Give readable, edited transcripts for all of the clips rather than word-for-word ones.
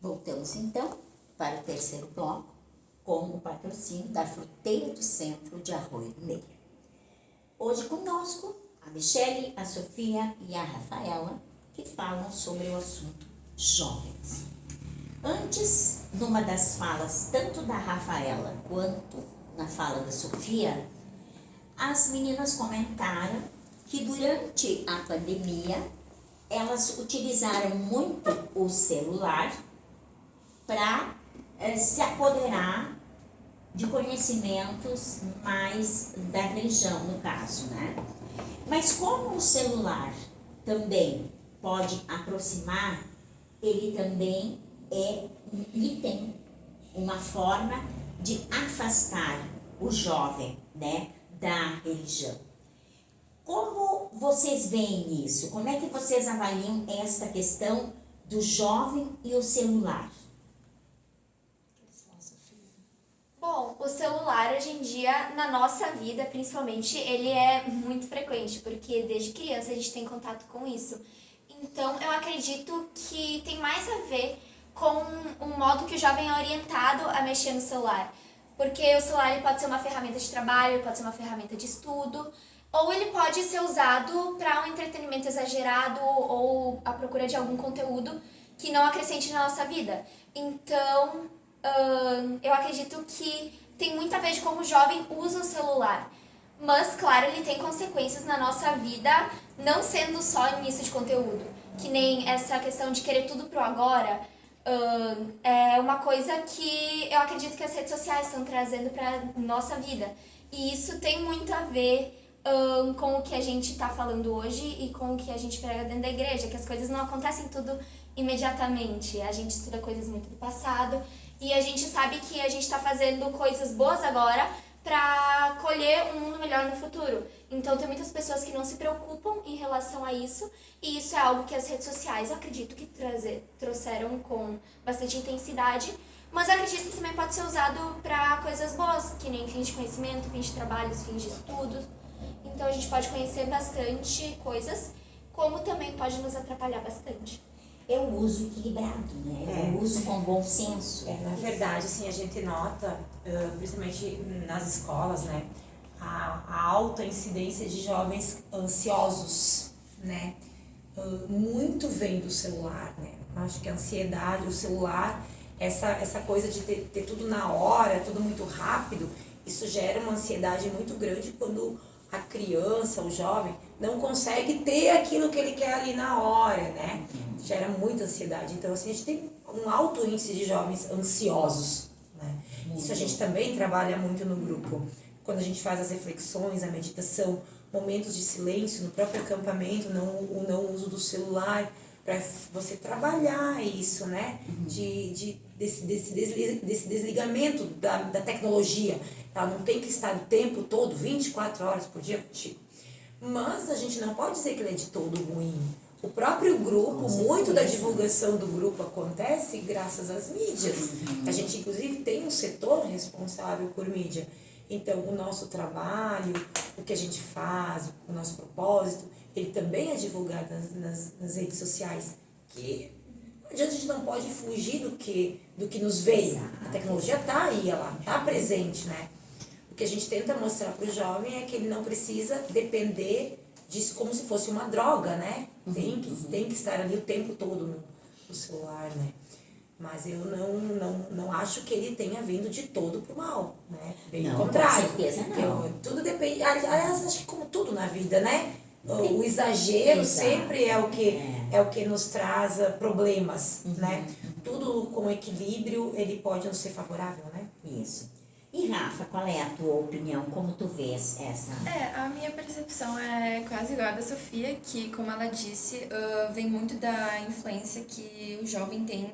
Voltamos então para o terceiro bloco com o patrocínio da Fruteira do Centro de Arroio do Meio. Hoje conosco a Michele, a Sofia e a Rafaela, que falam sobre o assunto jovens. Antes, numa das falas, tanto da Rafaela quanto na fala da Sofia, as meninas comentaram que durante a pandemia elas utilizaram muito o celular para se apoderar de conhecimentos mais da religião, no caso, né? Mas como o celular também pode aproximar, ele também ele tem uma forma de afastar o jovem, né, da religião. Como vocês veem isso? Como é que vocês avaliam essa questão do jovem e o celular? Bom, o celular hoje em dia, na nossa vida, principalmente, ele é muito frequente, porque desde criança a gente tem contato com isso. Então, eu acredito que tem mais a ver com o modo que o jovem é orientado a mexer no celular. Porque o celular ele pode ser uma ferramenta de trabalho, pode ser uma ferramenta de estudo, ou ele pode ser usado para um entretenimento exagerado ou a procura de algum conteúdo que não acrescente na nossa vida. Então, eu acredito que tem muito a ver de como o jovem usa o celular. Mas, claro, ele tem consequências na nossa vida, não sendo só início de conteúdo. Que nem essa questão de querer tudo pro agora, é uma coisa que eu acredito que as redes sociais estão trazendo pra nossa vida. E isso tem muito a ver com o que a gente tá falando hoje e com o que a gente prega dentro da igreja, que as coisas não acontecem tudo imediatamente. A gente estuda coisas muito do passado e a gente sabe que a gente tá fazendo coisas boas agora para colher um mundo melhor no futuro. Então tem muitas pessoas que não se preocupam em relação a isso, e isso é algo que as redes sociais, eu acredito que trouxeram com bastante intensidade, mas eu acredito que também pode ser usado para coisas boas, que nem fins de conhecimento, fins de trabalhos, fins de estudos. Então a gente pode conhecer bastante coisas, como também pode nos atrapalhar bastante. É o uso equilibrado, né? O uso com bom senso. Na verdade, assim, a gente nota, principalmente nas escolas, né, a alta incidência de jovens ansiosos, né? Muito vem do celular, né? Acho que a ansiedade, o celular, essa coisa de ter tudo na hora, tudo muito rápido, isso gera uma ansiedade muito grande quando a criança, o jovem, não consegue ter aquilo que ele quer ali na hora, né? Gera muita ansiedade. Então, assim, a gente tem um alto índice de jovens ansiosos, né? Isso a gente também trabalha muito no grupo. Quando a gente faz as reflexões, a meditação, momentos de silêncio no próprio acampamento, o não uso do celular, para você trabalhar isso, né? Desse desligamento da tecnologia. Ela não tem que estar o tempo todo, 24 horas por dia contigo. Mas a gente não pode dizer que ele é de todo ruim. O próprio grupo, muito da divulgação do grupo acontece graças às mídias. A gente, inclusive, tem um setor responsável por mídia. Então, o nosso trabalho, o que a gente faz, o nosso propósito, ele também é divulgado nas redes sociais. Que a gente não pode fugir do que nos veio. A tecnologia está aí, ela está presente, né? O que a gente tenta mostrar para o jovem é que ele não precisa depender disso como se fosse uma droga, né? Tem que estar ali o tempo todo no celular, né? Mas eu não acho que ele tenha vindo de todo pro mal, né? Bem ao contrário. Com certeza não. Tudo depende, aliás, acho que como tudo na vida, né? O exagero sempre é o que nos traz problemas, né? Tudo com equilíbrio, ele pode não ser favorável, né? Isso. E Rafa, qual é a tua opinião? Como tu vês essa? A minha percepção é quase igual a da Sofia, que, como ela disse, vem muito da influência que o jovem tem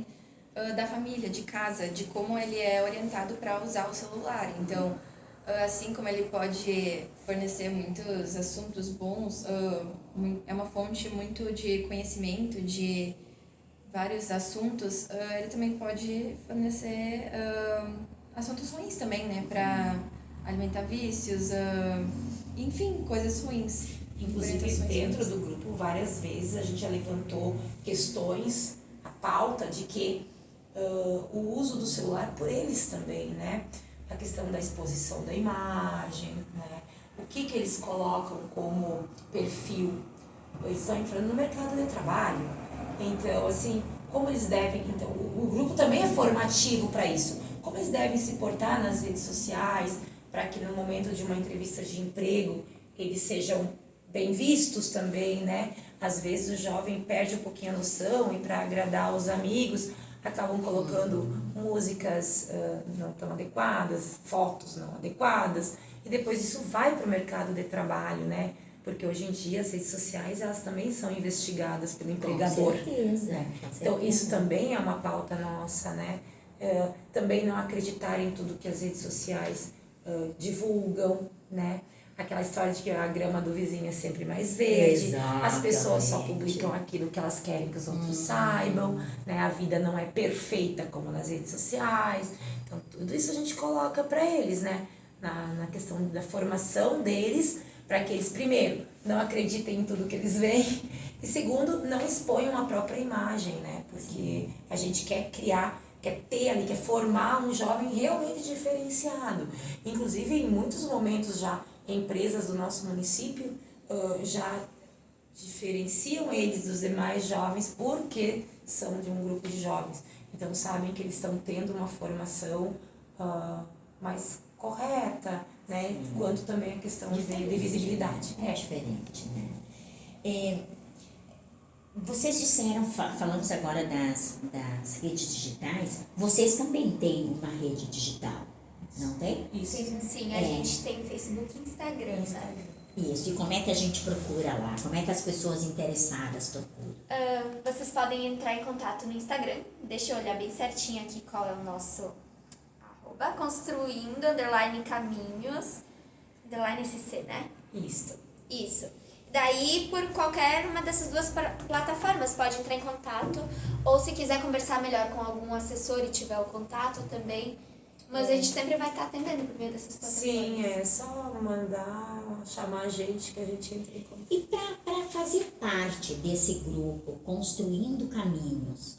da família, de casa, de como ele é orientado para usar o celular. Então, assim como ele pode fornecer muitos assuntos bons, é uma fonte muito de conhecimento, de vários assuntos, ele também pode fornecer assuntos ruins também, né? Para alimentar vícios, enfim, coisas ruins. Inclusive, dentro do grupo, várias vezes a gente já levantou questões, a pauta de que o uso do celular por eles também, né? A questão da exposição da imagem, né? O que eles colocam como perfil. Eles estão entrando no mercado de trabalho. Então, assim, como eles devem... Então, o grupo também é formativo para isso. Como eles devem se portar nas redes sociais, para que no momento de uma entrevista de emprego eles sejam bem vistos também, né? Às vezes o jovem perde um pouquinho a noção e para agradar os amigos acabam colocando músicas não tão adequadas, fotos não adequadas, e depois isso vai para o mercado de trabalho, né? Porque hoje em dia as redes sociais elas também são investigadas pelo empregador. Com certeza. Né? Com Então certeza. isso também é uma pauta nossa, né? Também não acreditar em tudo que as redes sociais divulgam, né? Aquela história de que a grama do vizinho é sempre mais verde, as pessoas só publicam aquilo que elas querem que os outros saibam, né? A vida não é perfeita como nas redes sociais. Então tudo isso a gente coloca para eles, né? Na questão da formação deles, para que eles, primeiro, não acreditem em tudo que eles veem, e segundo, não exponham a própria imagem, né? Porque a gente quer criar, quer ter ali, quer formar um jovem realmente diferenciado. Inclusive, em muitos momentos já, empresas do nosso município já diferenciam eles dos demais jovens porque são de um grupo de jovens. Então, sabem que eles estão tendo uma formação mais correta, né? Sim. Quanto também a questão de visibilidade. É diferente, né? Vocês disseram, falamos agora das redes digitais, vocês também têm uma rede digital, não tem? Isso. Sim, a gente tem Facebook e Instagram, né? Isso, e como é que a gente procura lá? Como é que as pessoas interessadas procuram? Vocês podem entrar em contato no Instagram. Deixa eu olhar bem certinho aqui qual é o nosso arroba. Construindo, _caminhos, _SC, né? Isso. Daí, por qualquer uma dessas duas plataformas, pode entrar em contato. Ou se quiser conversar melhor com algum assessor e tiver o contato também. Mas a gente sempre vai estar atendendo por meio dessas plataformas. Sim, é só mandar, chamar a gente que a gente entra em contato. E para fazer parte desse grupo, Construindo Caminhos,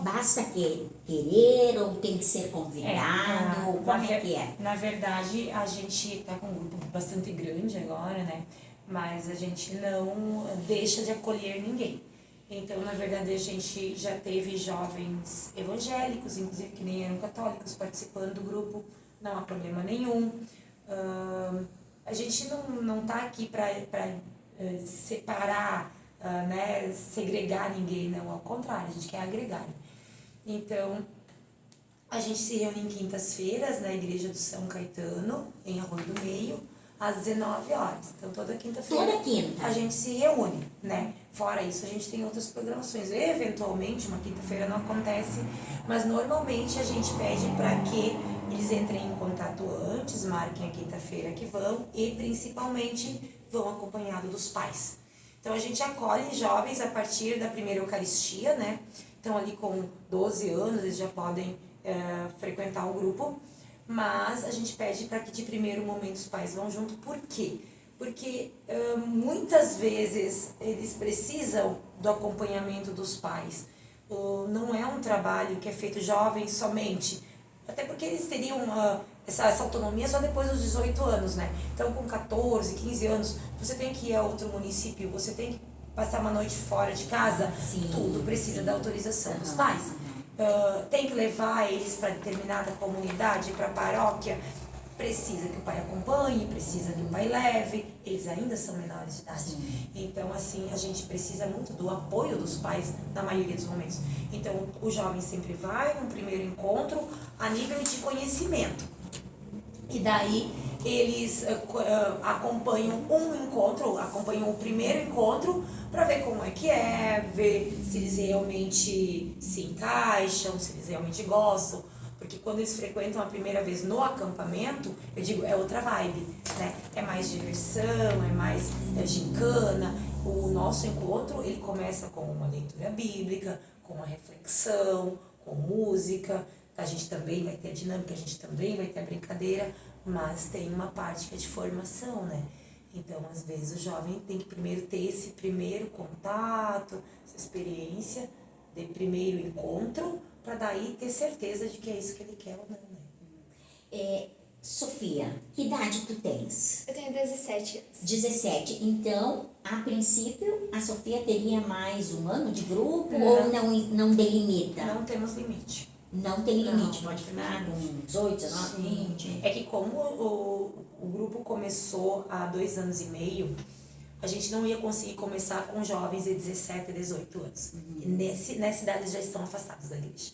basta querer ou tem que ser convidado? Como é que é? Na verdade, a gente está com um grupo bastante grande agora, né? Mas a gente não deixa de acolher ninguém. Então, na verdade, a gente já teve jovens evangélicos, inclusive que nem eram católicos, participando do grupo, não há problema nenhum. A gente não está aqui para separar, né, segregar ninguém, não, ao contrário, a gente quer agregar. Então, a gente se reúne em quintas-feiras na Igreja do São Caetano, em Arroio do Meio, às 19 horas. Então, toda quinta-feira Toda quinta. a gente se reúne, né? Fora isso, a gente tem outras programações. Eventualmente, uma quinta-feira não acontece, mas normalmente a gente pede para que eles entrem em contato antes, marquem a quinta-feira que vão e, principalmente, vão acompanhado dos pais. Então, a gente acolhe jovens a partir da primeira Eucaristia, né? Então, ali com 12 anos, eles já podem frequentar o grupo, mas a gente pede para que de primeiro momento os pais vão junto. Por quê? Porque muitas vezes eles precisam do acompanhamento dos pais. Não é um trabalho que é feito jovem somente, até porque eles teriam essa autonomia só depois dos 18 anos, né? Então, com 14, 15 anos, você tem que ir a outro município, você tem que passar uma noite fora de casa, Sim, tudo precisa da autorização dos pais. Tem que levar eles para determinada comunidade, para a paróquia, precisa que o pai acompanhe, precisa que o pai leve, eles ainda são menores de idade. Sim. Então, assim, a gente precisa muito do apoio dos pais na maioria dos momentos. Então, o jovem sempre vai num primeiro encontro a nível de conhecimento. E daí eles acompanham um encontro, acompanham o primeiro encontro para ver como é que é, ver se eles realmente se encaixam, se eles realmente gostam. Porque quando eles frequentam a primeira vez no acampamento, eu digo, é outra vibe, né? É mais diversão, é mais gincana. O nosso encontro, ele começa com uma leitura bíblica, com uma reflexão, com música. A gente também vai ter a dinâmica, a gente também vai ter a brincadeira, mas tem uma parte que é de formação, né? Então, às vezes, o jovem tem que primeiro ter esse primeiro contato, essa experiência, de primeiro encontro, para daí ter certeza de que é isso que ele quer ou não, né? Sofia, que idade tu tens? Eu tenho 17 anos. 17. Então, a princípio, a Sofia teria mais um ano de grupo Não. ou não delimita? Não temos limite. Não tem limite, Não, pode não ficar temos com 18, 19, 20. É que como o grupo começou há 2 anos e meio, a gente não ia conseguir começar com jovens de 17 a 18 anos. E nessa idade eles já estão afastados da igreja.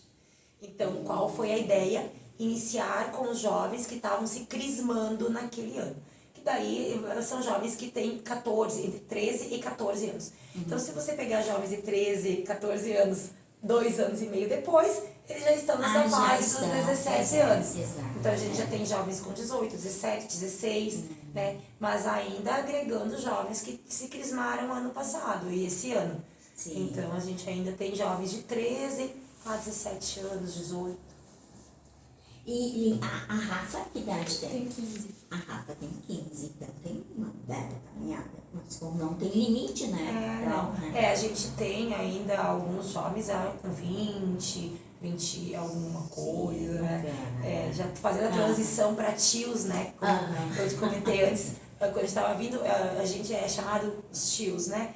Então, qual foi a ideia? Iniciar com os jovens que estavam se crismando naquele ano. Que daí são jovens que têm 14, entre 13 e 14 anos. Então, se você pegar jovens de 13, 14 anos, 2 anos e meio depois, eles já estão nessa já fase estão, dos 17 exato, anos. exato. Então, a gente já tem jovens com 18, 17, 16, né? Mas ainda agregando jovens que se crismaram ano passado e esse ano. Sim. Então, a gente ainda tem jovens de 13 a 17 anos, 18. E a Rafa, que idade tem? Tenho 15. A Rafa tem 15, então tem uma bela caminhada. Mas como não tem limite, né? Então, né? A gente tem ainda alguns jovens com 20 alguma coisa, né? Já fazendo a transição para tios, né? Como eu te comentei antes, quando a gente estava vindo, a gente é chamado os tios, né?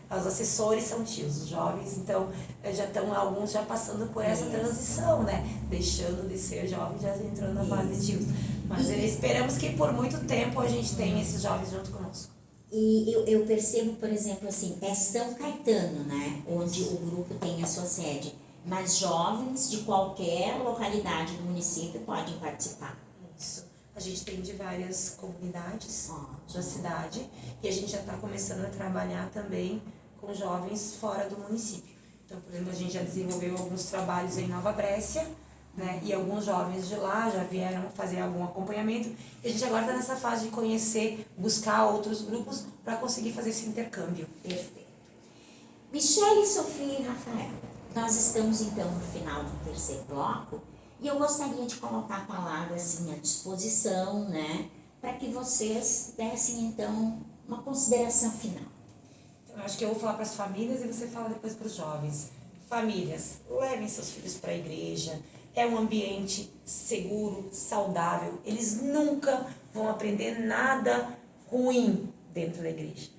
Os assessores são tios, os jovens, então já estão alguns já passando por essa transição, né? Deixando de ser jovens, já entrando na fase de tios. Mas esperamos que por muito tempo a gente tenha esses jovens junto conosco. E eu percebo, por exemplo, assim, é São Caetano, né? Onde o grupo tem a sua sede. Mas jovens de qualquer localidade do município podem participar. Isso. A gente tem de várias comunidades da cidade e a gente já está começando a trabalhar também com jovens fora do município. Então, por exemplo, a gente já desenvolveu alguns trabalhos em Nova Brécia, né? E alguns jovens de lá já vieram fazer algum acompanhamento. E a gente agora está nessa fase de conhecer, buscar outros grupos para conseguir fazer esse intercâmbio. Perfeito. Michele, Sofia e Rafael, nós estamos então no final do terceiro bloco e eu gostaria de colocar a palavra assim à disposição, né? Para que vocês dessem então uma consideração final. Eu acho que eu vou falar para as famílias e você fala depois para os jovens. Famílias, levem seus filhos para a igreja. É um ambiente seguro, saudável. Eles nunca vão aprender nada ruim dentro da igreja.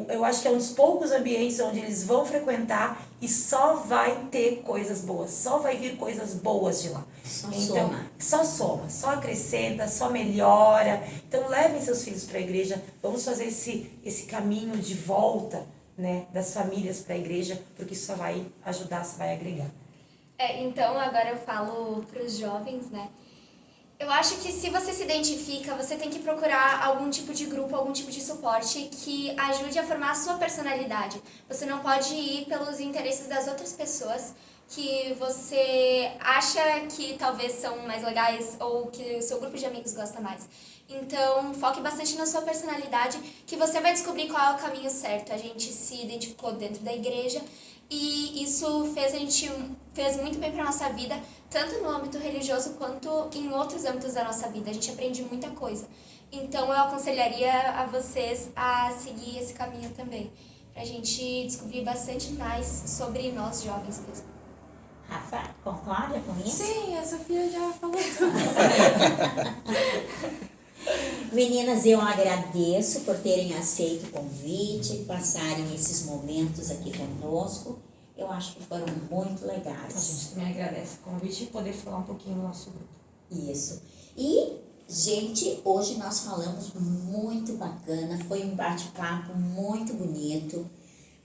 Eu acho que é um dos poucos ambientes onde eles vão frequentar e só vai ter coisas boas, só vai vir coisas boas de lá. Só soma, só acrescenta, só melhora. Então levem seus filhos para a igreja, vamos fazer esse caminho de volta, né, das famílias para a igreja, porque isso só vai ajudar, só vai agregar. Então agora eu falo para os jovens, né? Eu acho que se você se identifica, você tem que procurar algum tipo de grupo, algum tipo de suporte que ajude a formar a sua personalidade. Você não pode ir pelos interesses das outras pessoas que você acha que talvez são mais legais ou que o seu grupo de amigos gosta mais. Então, foque bastante na sua personalidade, que você vai descobrir qual é o caminho certo. A gente se identificou dentro da igreja e isso fez muito bem para nossa vida, tanto no âmbito religioso quanto em outros âmbitos da nossa vida. A gente aprende muita coisa. Então, eu aconselharia a vocês a seguir esse caminho também, para a gente descobrir bastante mais sobre nós jovens mesmo. Rafa, concorda com isso? Sim, a Sofia já falou tudo. Meninas, eu agradeço por terem aceito o convite, passarem esses momentos aqui conosco. Eu acho que foram muito legais. A gente também agradece o convite e poder falar um pouquinho do nosso grupo. Isso. E, gente, hoje nós falamos muito bacana, foi um bate-papo muito bonito.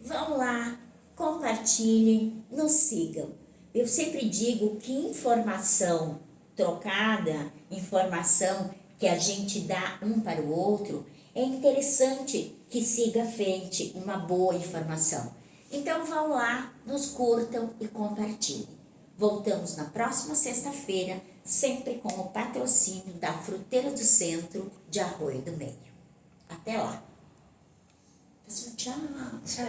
Vão lá, compartilhem, nos sigam. Eu sempre digo que informação trocada, informação que a gente dá um para o outro, é interessante que siga à frente uma boa informação. Então vão lá, nos curtam e compartilhem. Voltamos na próxima sexta-feira, sempre com o patrocínio da Fruteira do Centro de Arroio do Meio. Até lá. Tchau. Tchau.